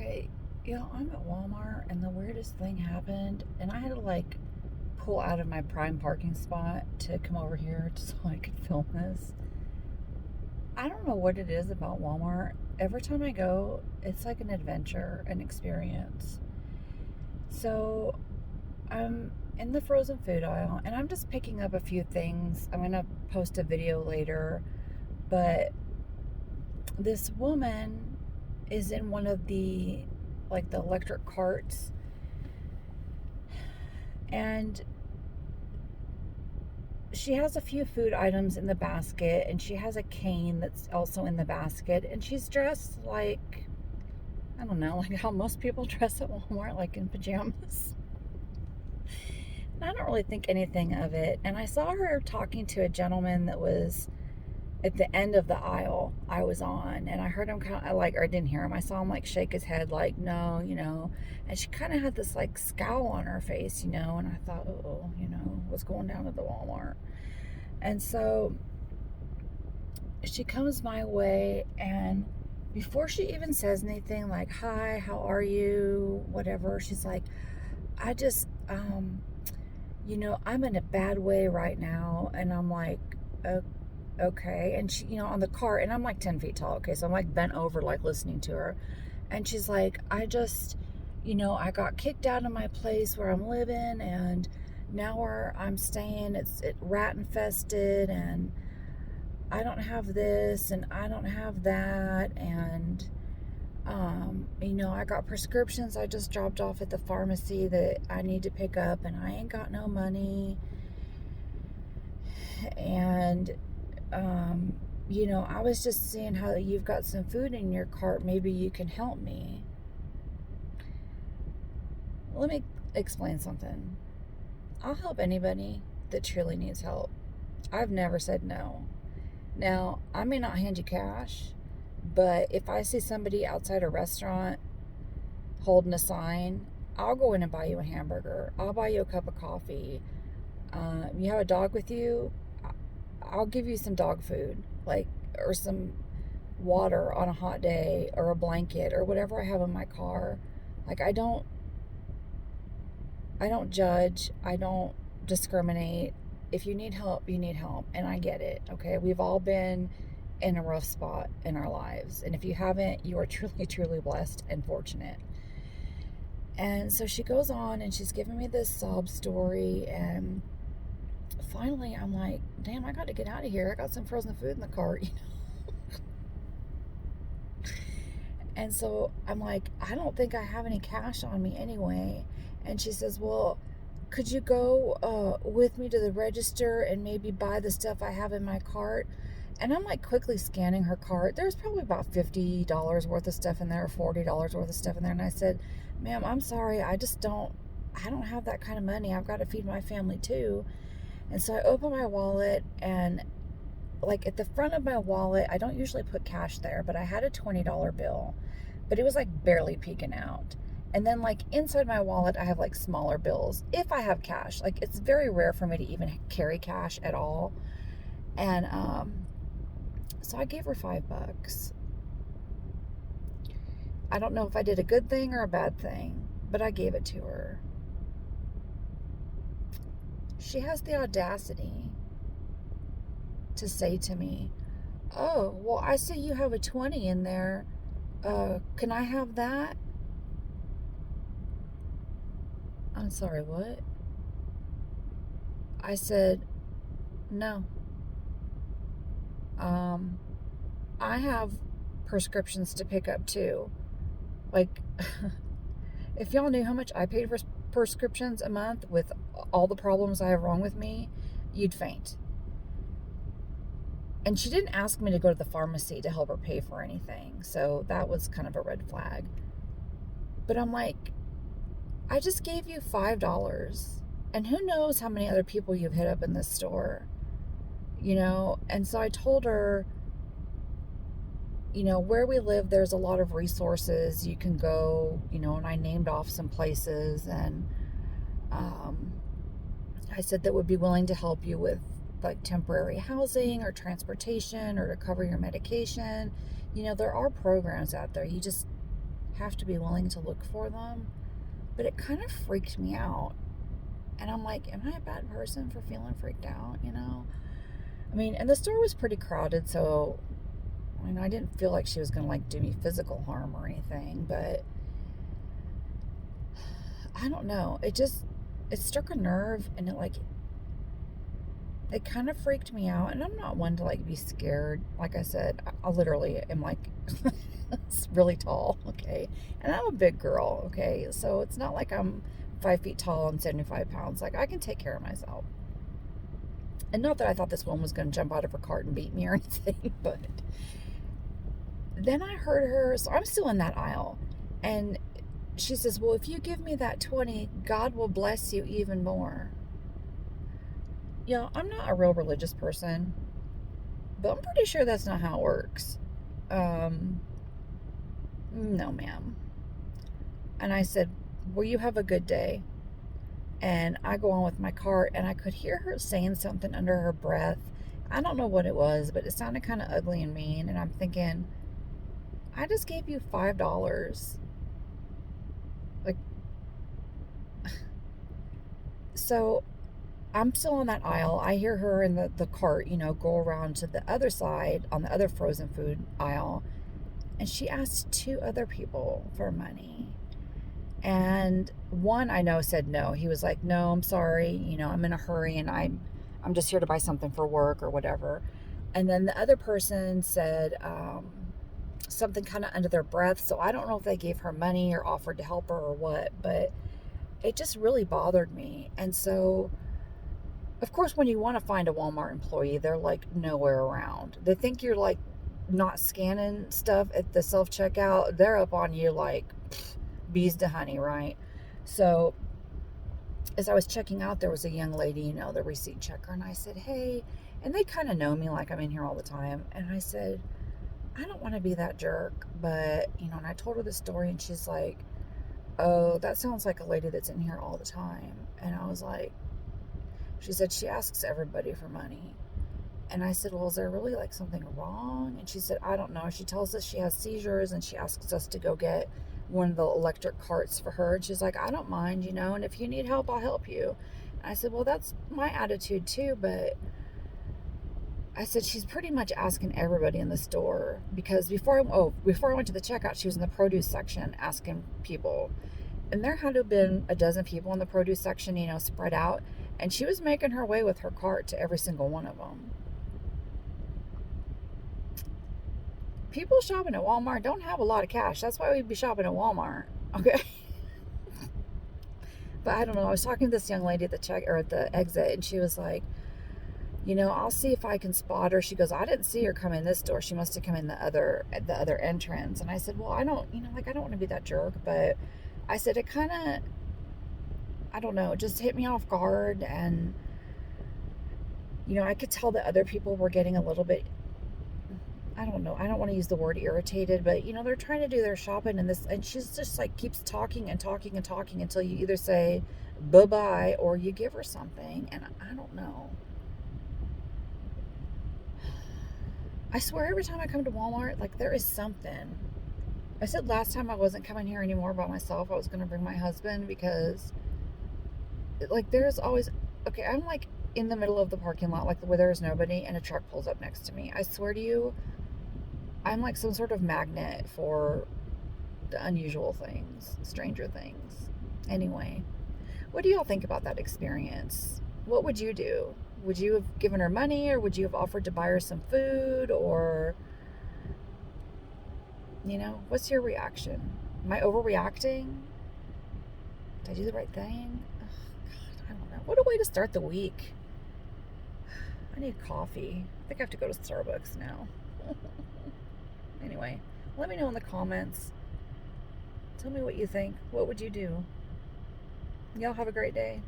Okay, I'm at Walmart and the weirdest thing happened, and I had to like pull out of my prime parking spot to come over here so I could film this. I don't know what it is about Walmart. Every time I go, it's like an adventure, an experience. So I'm in the frozen food aisle and I'm just picking up a few things. I'm gonna post a video later, but this woman is in one of the electric carts, and she has a few food items in the basket, and she has a cane that's also in the basket, and she's dressed like, I don't know, like how most people dress at Walmart, like in pajamas. And I don't really think anything of it. And I saw her talking to a gentleman that was at the end of the aisle I was on, and I heard him kind of like, or I didn't hear him. I saw him like shake his head, like, no. And she kind of had this like scowl on her face, and I thought, oh, what's going down at the Walmart? And so she comes my way, and before she even says anything like, hi, how are you, whatever, she's like, I just, I'm in a bad way right now. And I'm like, okay. And she, on the cart, and I'm like 10 feet tall. Okay. So I'm like bent over, like listening to her. And she's like, I just, I got kicked out of my place where I'm living, and now where I'm staying, it's rat infested, and I don't have this and I don't have that. And, I got prescriptions I just dropped off at the pharmacy that I need to pick up, and I ain't got no money. And, I was just seeing how you've got some food in your cart. Maybe you can help me. Let me explain something. I'll help anybody that truly needs help. I've never said no. Now, I may not hand you cash, but if I see somebody outside a restaurant holding a sign, I'll go in and buy you a hamburger. I'll buy you a cup of coffee. You have a dog with you? I'll give you some dog food, like, or some water on a hot day, or a blanket, or whatever I have in my car. Like, I don't judge. I don't discriminate. If you need help, you need help, and I get it. Okay, we've all been in a rough spot in our lives, and if you haven't, you are truly, truly blessed and fortunate. And so she goes on, and she's giving me this sob story, and finally I'm like, damn, I got to get out of here. I got some frozen food in the cart. And so I'm like, I don't think I have any cash on me anyway. And she says, well, could you go with me to the register and maybe buy the stuff I have in my cart? And I'm like quickly scanning her cart. There's probably about $50 worth of stuff in there, $40 worth of stuff in there. And I said, ma'am, I'm sorry. I don't have that kind of money. I've got to feed my family too. And so I open my wallet, and like at the front of my wallet, I don't usually put cash there, but I had a $20 bill, but it was like barely peeking out. And then like inside my wallet, I have like smaller bills if I have cash. Like, it's very rare for me to even carry cash at all. And so I gave her $5. I don't know if I did a good thing or a bad thing, but I gave it to her. She has the audacity to say to me, oh, well, I see you have a 20 in there. Can I have that? I'm sorry, what? I said, no. Um, I have prescriptions to pick up too. Like, if y'all knew how much I paid for prescriptions a month with all the problems I have wrong with me, you'd faint. And she didn't ask me to go to the pharmacy to help her pay for anything, so that was kind of a red flag. But I'm like, I just gave you $5, and who knows how many other people you've hit up in this store, And so I told her, where we live, there's a lot of resources you can go, and I named off some places, and I said that would be willing to help you with like temporary housing or transportation or to cover your medication. There are programs out there. You just have to be willing to look for them. But it kind of freaked me out. And I'm like, am I a bad person for feeling freaked out, you know? I mean, and the store was pretty crowded, so I mean, I didn't feel like she was going to like do me physical harm or anything, but I don't know. It struck a nerve, and it kind of freaked me out. And I'm not one to like be scared. Like I said, I literally am like it's really tall, okay? And I'm a big girl, okay? So it's not like I'm 5 feet tall and 75 pounds. Like, I can take care of myself. And not that I thought this woman was going to jump out of her cart and beat me or anything, but then I heard her, so I'm still in that aisle, and she says, well, if you give me that 20, God will bless you even more. You know, I'm not a real religious person, but I'm pretty sure that's not how it works. No, ma'am. And I said, well, you have a good day. And I go on with my cart, and I could hear her saying something under her breath. I don't know what it was, but it sounded kind of ugly and mean. And I'm thinking, I just gave you $5. Like, so I'm still on that aisle. I hear her in the cart, you know, go around to the other side on the other frozen food aisle. And she asked 2 other people for money. And one I know said no. He was like, no, I'm sorry. You know, I'm in a hurry, and I'm just here to buy something for work or whatever. And then the other person said something kind of under their breath. So I don't know if they gave her money or offered to help her or what, but it just really bothered me. And so, of course, when you want to find a Walmart employee, they're like nowhere around. They think you're like not scanning stuff at the self checkout. They're up on you like bees to honey, right? So as I was checking out, there was a young lady, you know, the receipt checker, and I said, hey, and they kind of know me like I'm in here all the time. And I said, I don't want to be that jerk, but, you know, and I told her the story, and she's like, oh, that sounds like a lady that's in here all the time. And I was like, she said she asks everybody for money. And I said, well, is there really like something wrong? And she said, I don't know. She tells us she has seizures, and she asks us to go get one of the electric carts for her. And she's like, I don't mind, you know, and if you need help, I'll help you. And I said, well, that's my attitude too, but I said, she's pretty much asking everybody in the store, because before I went to the checkout, she was in the produce section asking people. And there had to have been a dozen people in the produce section, you know, spread out. And she was making her way with her cart to every single one of them. People shopping at Walmart don't have a lot of cash. That's why we'd be shopping at Walmart. Okay. But I don't know. I was talking to this young lady at the exit, and she was like, you know, I'll see if I can spot her. She goes, I didn't see her come in this door. She must have come in the other entrance. And I said, well, I don't, you know, like, I don't want to be that jerk, but I said, it kind of, I don't know, just hit me off guard. And, you know, I could tell that other people were getting a little bit, I don't know, I don't want to use the word irritated, but, you know, they're trying to do their shopping, and she's just like keeps talking and talking and talking until you either say bye-bye or you give her something. And I don't know. I swear every time I come to Walmart, like, there is something. I said last time I wasn't coming here anymore by myself. I was going to bring my husband, because, like, there's always, okay, I'm like in the middle of the parking lot, like where there's nobody, and a truck pulls up next to me. I swear to you, I'm like some sort of magnet for the unusual things, stranger things. Anyway, what do y'all think about that experience? What would you do? Would you have given her money, or would you have offered to buy her some food? Or, you know, what's your reaction? Am I overreacting? Did I do the right thing? Oh, God, I don't know. What a way to start the week. I need coffee. I think I have to go to Starbucks now. Anyway, let me know in the comments. Tell me what you think. What would you do? Y'all have a great day.